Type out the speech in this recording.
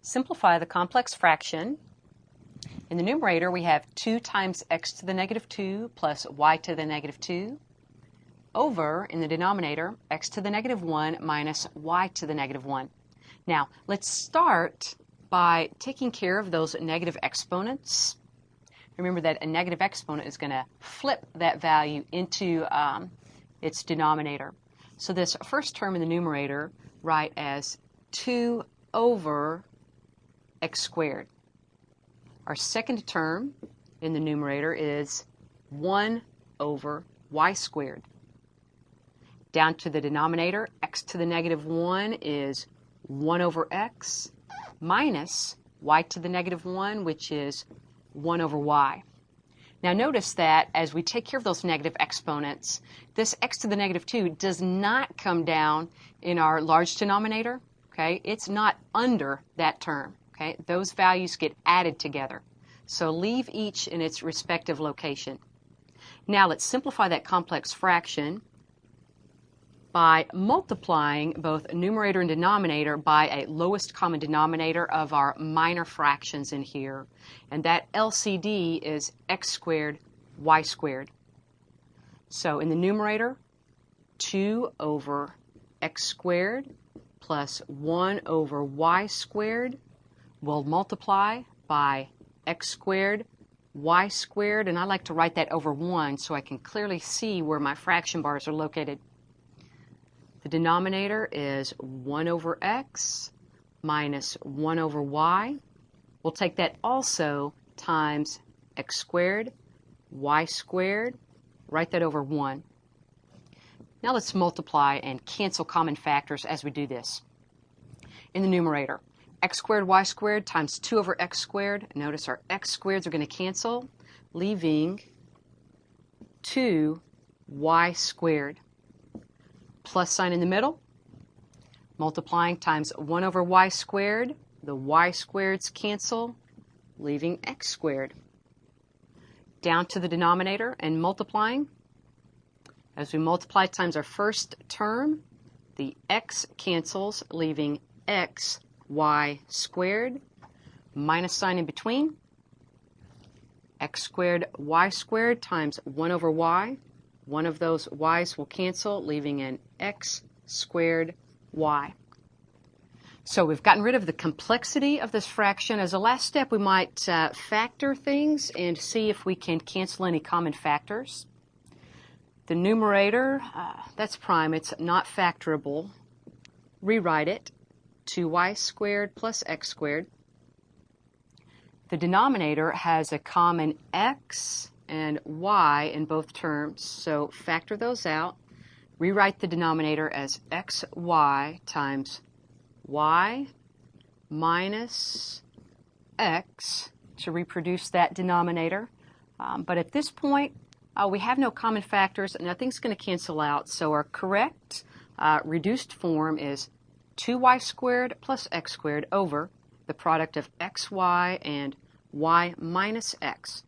Simplify the complex fraction. In the numerator, we have 2 times x to the negative 2 plus y to the negative 2 over, in the denominator, x to the negative 1 minus y to the negative 1. Now, let's start by taking care of those negative exponents. Remember that a negative exponent is going to flip that value into its denominator. So this first term in the numerator, write as 2 over x squared. Our second term in the numerator is 1 over y squared. Down to the denominator, x to the negative 1 is 1 over x minus y to the negative 1, which is 1 over y. Now notice that as we take care of those negative exponents, this x to the negative 2 does not come down in our large denominator. Okay? It's not under that term. Okay? Those values get added together. So leave each in its respective location. Now let's simplify that complex fraction by multiplying both numerator and denominator by a lowest common denominator of our minor fractions in here. And that LCD is x squared, y squared. So in the numerator, 2 over x squared plus 1 over y squared will multiply by x squared, y squared, and I like to write that over 1 so I can clearly see where my fraction bars are located. The denominator is 1 over x minus 1 over y. We'll take that also times x squared, y squared, write that over 1. Now let's multiply and cancel common factors as we do this. In the numerator, x squared, y squared times 2 over x squared. Notice our x squareds are going to cancel, leaving 2y squared. Plus sign in the middle, multiplying times 1 over y squared. The y squareds cancel, leaving x squared. Down to the denominator and multiplying. As we multiply times our first term, the x cancels, leaving x y squared, minus sign in between, x squared y squared times 1 over y. One of those y's will cancel, leaving an x squared y. So we've gotten rid of the complexity of this fraction. As a last step, we might factor things and see if we can cancel any common factors. The numerator, that's prime, it's not factorable. Rewrite it, 2y squared plus x squared. The denominator has a common x and y in both terms, so factor those out. Rewrite the denominator as xy times y minus x to reproduce that denominator. But at this point, we have no common factors. Nothing's going to cancel out, so our correct reduced form is 2y squared plus x squared over the product of xy and y minus x.